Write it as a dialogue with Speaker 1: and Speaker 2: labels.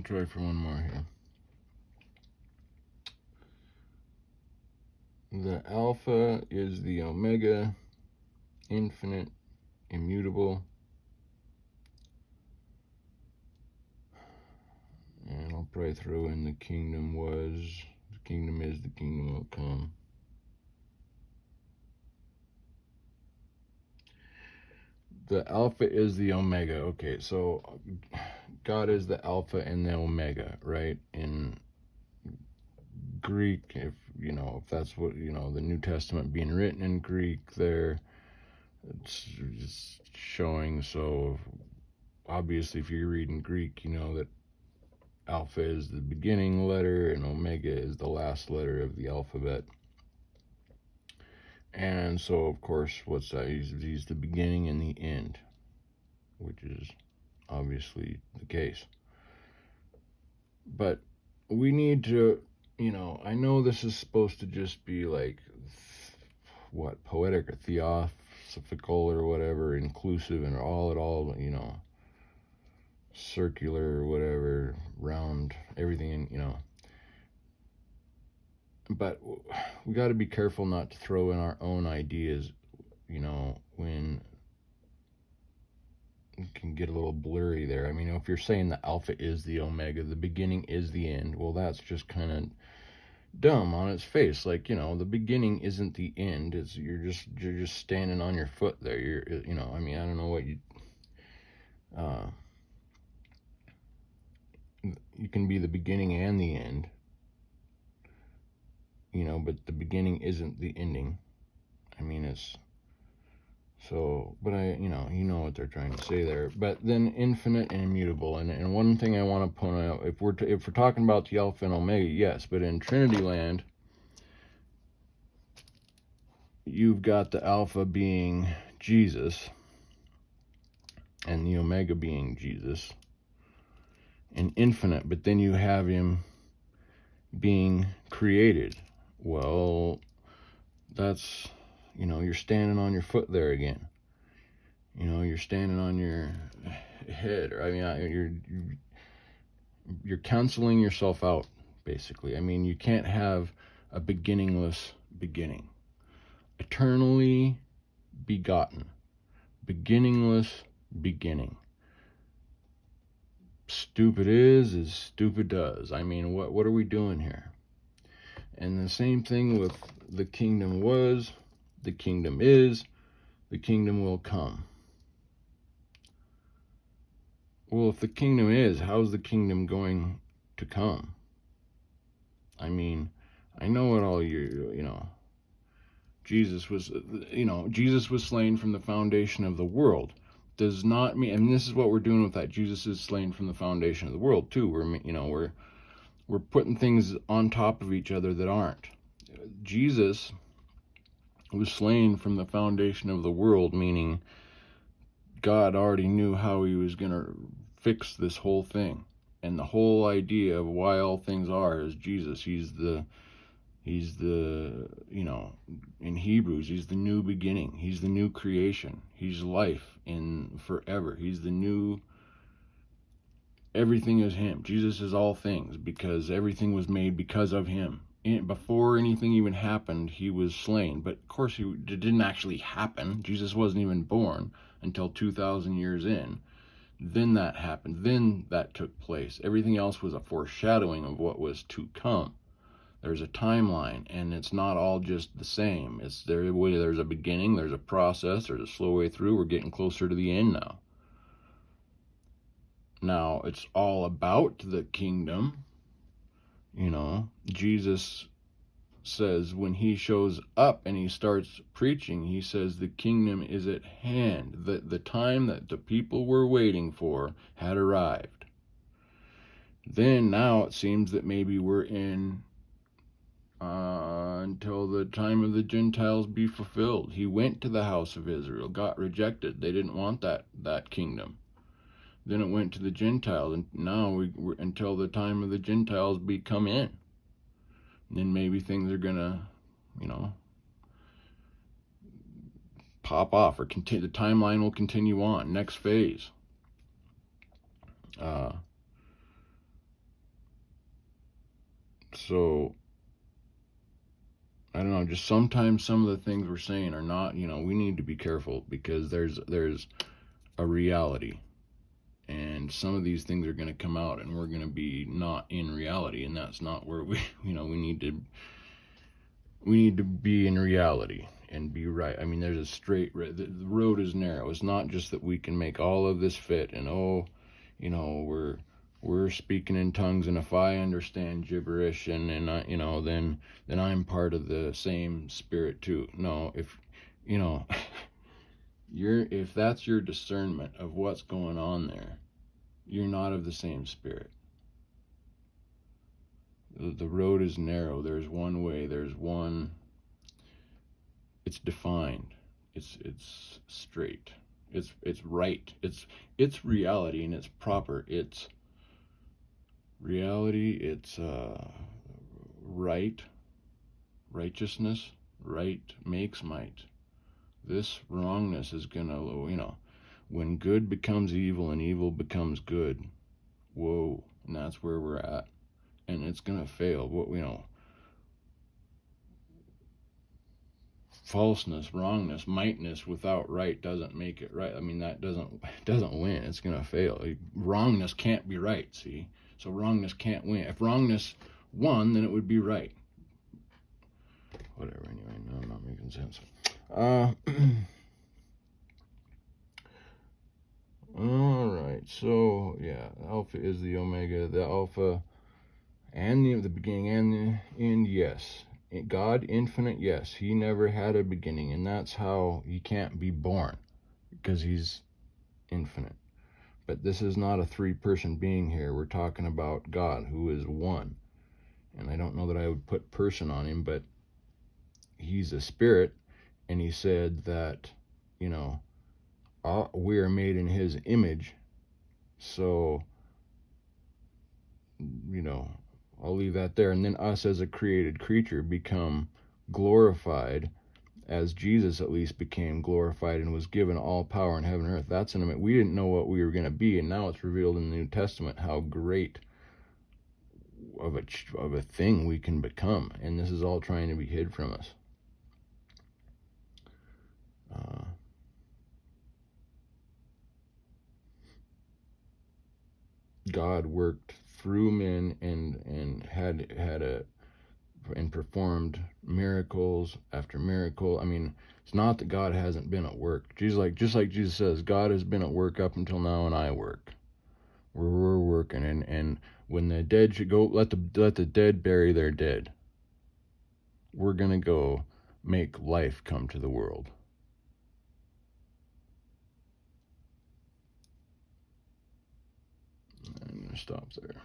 Speaker 1: try for one more here. The Alpha is the Omega, infinite, immutable. And I'll probably throw in the kingdom was, the kingdom is, the kingdom will come. The Alpha is the Omega. Okay, so God is the Alpha and the Omega, right? In Greek, if that's what, the New Testament being written in Greek there, it's showing. So obviously, if you're reading Greek, you know that Alpha is the beginning letter and Omega is the last letter of the alphabet. And so, of course, what's that? He's the beginning and the end, which is obviously the case. But we need to, I know this is supposed to just be like, poetic or theosophical or whatever, inclusive and all, circular or whatever, round, everything, But we got to be careful not to throw in our own ideas, when it can get a little blurry there. I mean, if you're saying the Alpha is the Omega, the beginning is the end, well, that's just kind of dumb on its face. Like, the beginning isn't the end. It's you're just standing on your foot there. I mean, I don't know what you can be the beginning and the end, but the beginning isn't the ending. I mean, it's so, but you know what they're trying to say there. But then infinite and immutable. And one thing I want to point out, if we're talking about the Alpha and Omega, yes, but in Trinity Land, you've got the Alpha being Jesus and the Omega being Jesus and infinite, but then you have him being created. Well, that's, you're standing on your foot there again. You're standing on your head, or I mean, you're canceling yourself out, basically. I mean, you can't have a beginningless beginning. Eternally begotten, beginningless beginning. Stupid is as stupid does. I mean, what are we doing here? And the same thing with the kingdom was, the kingdom is, the kingdom will come. Well, if the kingdom is, how's the kingdom going to come? I mean, I know what all Jesus was slain from the foundation of the world. Does not mean, and this is what we're doing with that. Jesus is slain from the foundation of the world too. We're putting things on top of each other that aren't. Jesus was slain from the foundation of the world, meaning God already knew how he was going to fix this whole thing. And the whole idea of why all things are is Jesus. He's the in Hebrews, he's the new beginning. He's the new creation. He's life in forever. He's the new, everything is him. Jesus is all things because everything was made because of him. Before anything even happened, he was slain. But of course, it didn't actually happen. Jesus wasn't even born until 2,000 years in. Then that happened. Then that took place. Everything else was a foreshadowing of what was to come. There's a timeline, and it's not all just the same. There's a beginning, there's a process, there's a slow way through. We're getting closer to the end now. Now, it's all about the kingdom. Jesus says when he shows up and he starts preaching, he says the kingdom is at hand. The time that the people were waiting for had arrived. Then now it seems that maybe we're in until the time of the Gentiles be fulfilled. He went to the house of Israel, got rejected. They didn't want that kingdom. Then it went to the Gentiles, and now we're until the time of the Gentiles come in. And then maybe things are gonna, pop off, or continue. The timeline will continue on. Next phase. So I don't know, just sometimes some of the things we're saying are not, you know, we need to be careful, because there's a reality, and some of these things are going to come out and we're going to be not in reality, and that's not where we, you know, we need to be in reality and be right. I mean, there's a straight, the road is narrow. It's not just that we can make all of this fit, and oh, you know, we're speaking in tongues, and if I understand gibberish and I, you know, then I'm part of the same spirit too. No, if, you know, if that's your discernment of what's going on there, you're not of the same spirit. The road is narrow. There's one way. There's one. It's defined. It's straight. It's right. It's reality, and it's proper. It's reality. It's right. Righteousness. Right makes might. This wrongness is gonna, you know, when good becomes evil and evil becomes good, whoa, and that's where we're at, and it's gonna fail. What, you know, falseness, wrongness, mightness without right doesn't make it right. I mean, that doesn't win. It's gonna fail. Wrongness can't be right. See, so wrongness can't win. If wrongness won, then it would be right. Whatever. Anyway, no, I'm not making sense. All right, so yeah, Alpha is the Omega, the Alpha and the beginning and the end. Yes, God infinite. Yes, he never had a beginning, and that's how he can't be born, because he's infinite. But this is not a three-person being here. We're talking about God, who is one, and I don't know that I would put person on him, but he's a spirit, and he said that, you know, we are made in his image. So, you know, I'll leave that there. And then us as a created creature become glorified, as Jesus at least became glorified and was given all power in heaven and earth. That's an, we didn't know what we were going to be, and now it's revealed in the New Testament how great of a thing we can become. And this is all trying to be hid from us. God worked through men and performed miracles after miracle. I mean, it's not that God hasn't been at work. Just like Jesus says, God has been at work up until now, and I work. We're working, and when the dead should go, let the dead bury their dead. We're gonna go make life come to the world. I'm gonna stop there.